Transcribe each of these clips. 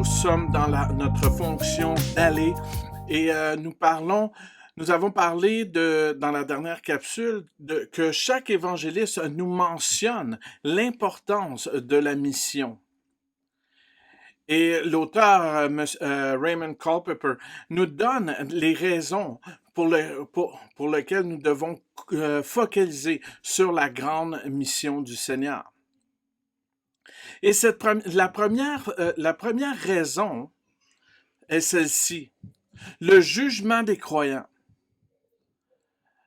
nous sommes dans notre fonction d'aller et nous avons parlé dans la dernière capsule que chaque évangéliste nous mentionne l'importance de la mission. Et l'auteur Raymond Culpeper nous donne les raisons pour lesquelles nous devons focaliser sur la grande mission du Seigneur. Et la première raison est celle-ci, le jugement des croyants.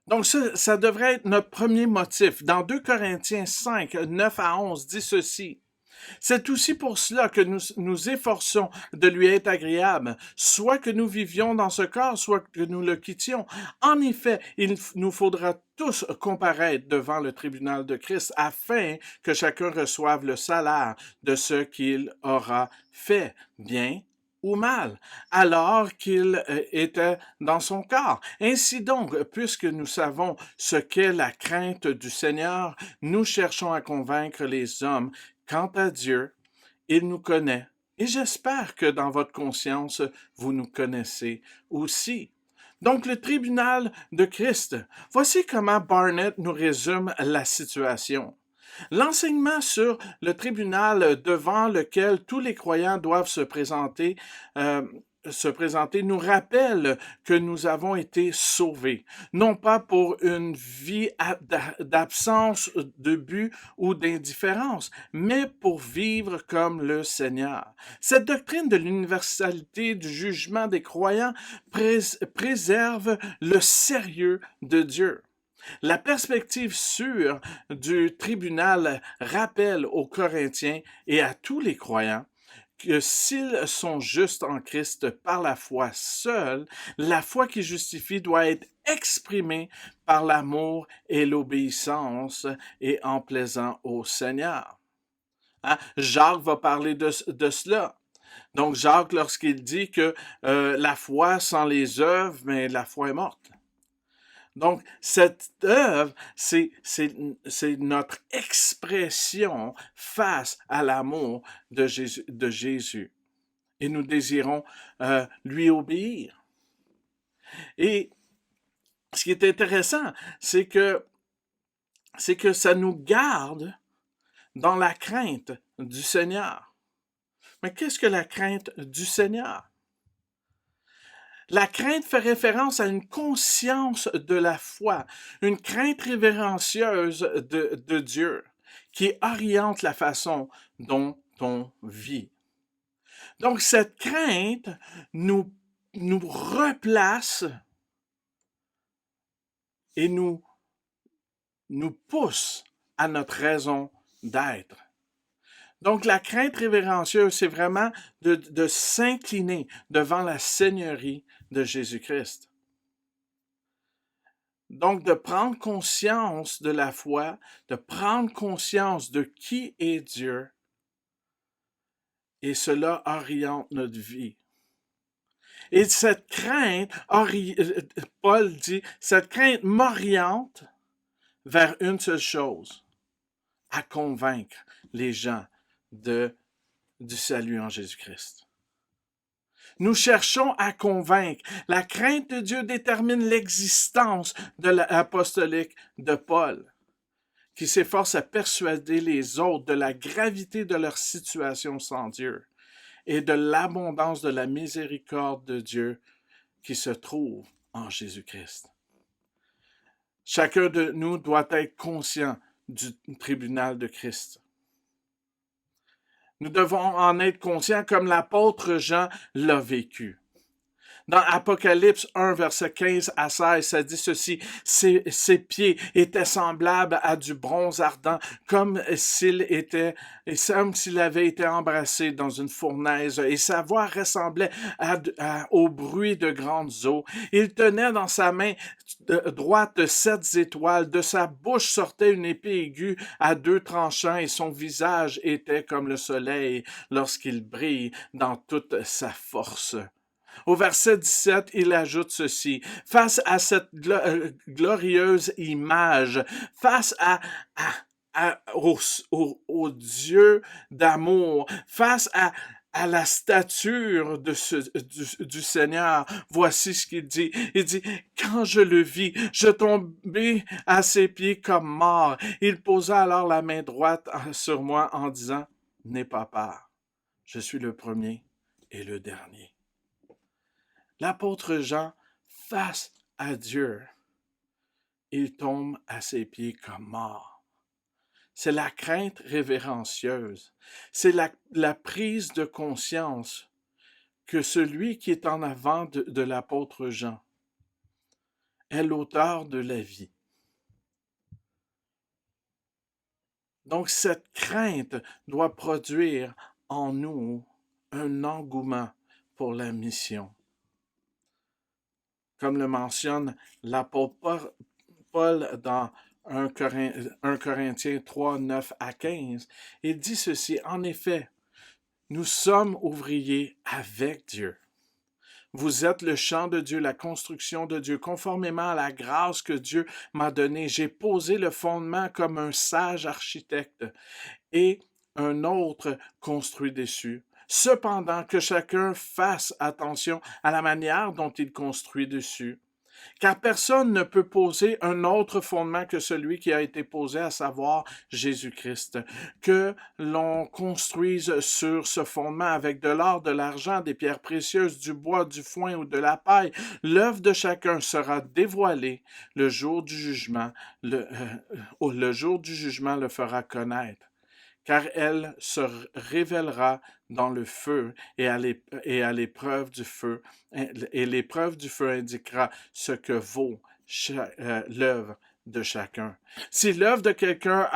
Donc ça devrait être notre premier motif. Dans 2 Corinthiens 5, 9 à 11 dit ceci. C'est aussi pour cela que nous nous efforçons de lui être agréable, soit que nous vivions dans ce corps, soit que nous le quittions. En effet, il nous faudra tous comparaître devant le tribunal de Christ afin que chacun reçoive le salaire de ce qu'il aura fait, bien ou mal, alors qu'il était dans son corps. Ainsi donc, puisque nous savons ce qu'est la crainte du Seigneur, nous cherchons à convaincre les hommes. Quant à Dieu, il nous connaît. Et j'espère que dans votre conscience, vous nous connaissez aussi. Donc, le tribunal de Christ. Voici comment Barnett nous résume la situation. L'enseignement sur le tribunal devant lequel tous les croyants doivent se présenter nous rappelle que nous avons été sauvés, non pas pour une vie d'absence de but ou d'indifférence, mais pour vivre comme le Seigneur. Cette doctrine de l'universalité du jugement des croyants préserve le sérieux de Dieu. La perspective sûre du tribunal rappelle aux Corinthiens et à tous les croyants que s'ils sont justes en Christ par la foi seule, la foi qui justifie doit être exprimée par l'amour et l'obéissance et en plaisant au Seigneur. Hein? Jacques va parler de cela. Donc Jacques, lorsqu'il dit que la foi sans les œuvres, mais la foi est morte. Donc, cette œuvre, c'est notre expression face à l'amour de Jésus. Et nous désirons lui obéir. Et ce qui est intéressant, c'est que ça nous garde dans la crainte du Seigneur. Mais qu'est-ce que la crainte du Seigneur? La crainte fait référence à une conscience de la foi, une crainte révérencieuse de Dieu qui oriente la façon dont on vit. Donc, cette crainte nous replace et nous pousse à notre raison d'être. Donc, la crainte révérencieuse, c'est vraiment de s'incliner devant la seigneurie de Jésus-Christ. Donc, de prendre conscience de la foi, de prendre conscience de qui est Dieu, et cela oriente notre vie. Et cette crainte, Paul dit, cette crainte m'oriente vers une seule chose, à convaincre les gens du salut en Jésus-Christ. Nous cherchons à convaincre. La crainte de Dieu détermine l'existence de l'apostolique de Paul, qui s'efforce à persuader les autres de la gravité de leur situation sans Dieu et de l'abondance de la miséricorde de Dieu qui se trouve en Jésus-Christ. Chacun de nous doit être conscient du tribunal de Christ. Nous devons en être conscients comme l'apôtre Jean l'a vécu. Dans Apocalypse 1, versets 15 à 16, ça dit ceci, « Ses pieds étaient semblables à du bronze ardent, comme s'il avait été embrassé dans une fournaise, et sa voix ressemblait au bruit de grandes eaux. Il tenait dans sa main droite 7 étoiles, de sa bouche sortait une épée aiguë à 2 tranchants, et son visage était comme le soleil lorsqu'il brille dans toute sa force. » Au verset 17, il ajoute ceci, face à cette glorieuse image, face au Dieu d'amour, face à la stature du Seigneur. Voici ce qu'il dit. Il dit, quand je le vis, je tombai à ses pieds comme mort. Il posa alors la main droite sur moi en disant, n'aie pas peur, je suis le premier et le dernier. L'apôtre Jean, face à Dieu, il tombe à ses pieds comme mort. C'est la crainte révérencieuse. C'est la prise de conscience que celui qui est en avant de l'apôtre Jean est l'auteur de la vie. Donc cette crainte doit produire en nous un engouement pour la mission. Comme le mentionne l'apôtre Paul dans 1 Corinthiens 3, 9 à 15, il dit ceci, en effet, nous sommes ouvriers avec Dieu. Vous êtes le champ de Dieu, la construction de Dieu. Conformément à la grâce que Dieu m'a donnée, j'ai posé le fondement comme un sage architecte et un autre construit dessus. Cependant, que chacun fasse attention à la manière dont il construit dessus. Car personne ne peut poser un autre fondement que celui qui a été posé, à savoir Jésus-Christ. Que l'on construise sur ce fondement avec de l'or, de l'argent, des pierres précieuses, du bois, du foin ou de la paille, l'œuvre de chacun sera dévoilée le jour du jugement. Le jour du jugement le fera connaître, car elle se révélera dans le feu et à l'épreuve du feu. Et l'épreuve du feu indiquera ce que vaut l'œuvre de chacun. Si l'œuvre de quelqu'un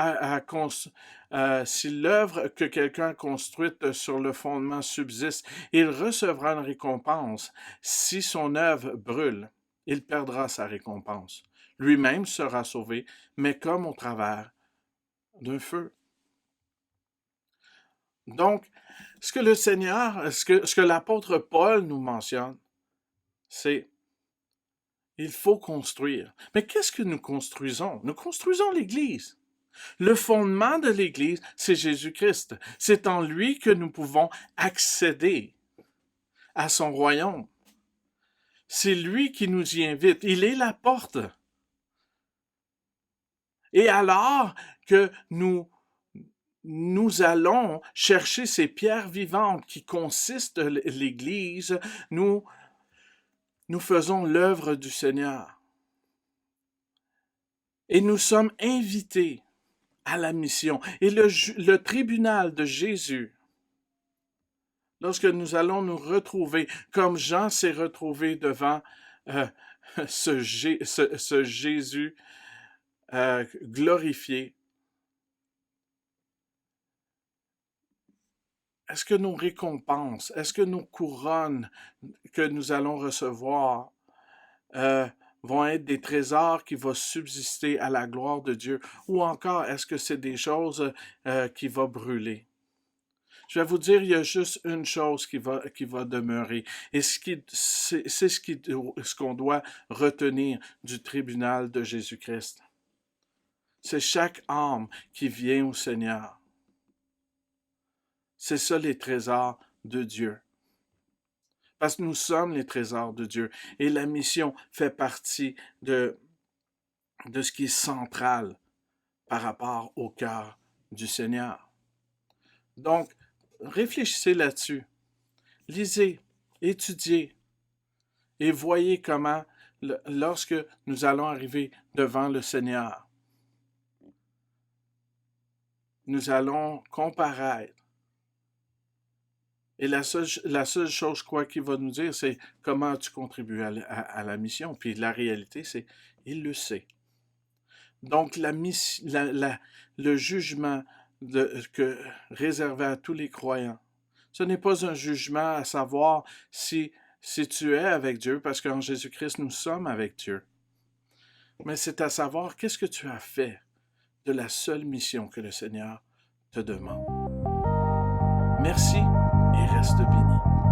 si l'œuvre que quelqu'un a construite sur le fondement subsiste, il recevra une récompense. Si son œuvre brûle, il perdra sa récompense. Lui-même sera sauvé, mais comme au travers d'un feu. Donc, ce que le Seigneur, ce que l'apôtre Paul nous mentionne, c'est il faut construire. Mais qu'est-ce que nous construisons? Nous construisons l'Église. Le fondement de l'Église, c'est Jésus-Christ. C'est en lui que nous pouvons accéder à son royaume. C'est lui qui nous y invite. Il est la porte. Et alors que nous allons chercher ces pierres vivantes qui consistent l'Église, nous faisons l'œuvre du Seigneur. Et nous sommes invités à la mission. Et le tribunal de Jésus, lorsque nous allons nous retrouver, comme Jean s'est retrouvé devant ce Jésus glorifié, est-ce que nos récompenses, est-ce que nos couronnes que nous allons recevoir vont être des trésors qui vont subsister à la gloire de Dieu, ou encore est-ce que c'est des choses qui vont brûler? Je vais vous dire, il y a juste une chose qui va demeurer, et c'est ce qu'on doit retenir du tribunal de Jésus-Christ. C'est chaque âme qui vient au Seigneur. C'est ça les trésors de Dieu. Parce que nous sommes les trésors de Dieu. Et la mission fait partie de ce qui est central par rapport au cœur du Seigneur. Donc, réfléchissez là-dessus. Lisez, étudiez et voyez comment, lorsque nous allons arriver devant le Seigneur, nous allons comparaître. Et la seule chose, je crois, qu'il va nous dire, c'est comment tu contribues à la mission. Puis la réalité, c'est, il le sait. Donc, le jugement réservé à tous les croyants, ce n'est pas un jugement à savoir si tu es avec Dieu, parce qu'en Jésus-Christ, nous sommes avec Dieu. Mais c'est à savoir qu'est-ce que tu as fait de la seule mission que le Seigneur te demande. Merci et reste béni.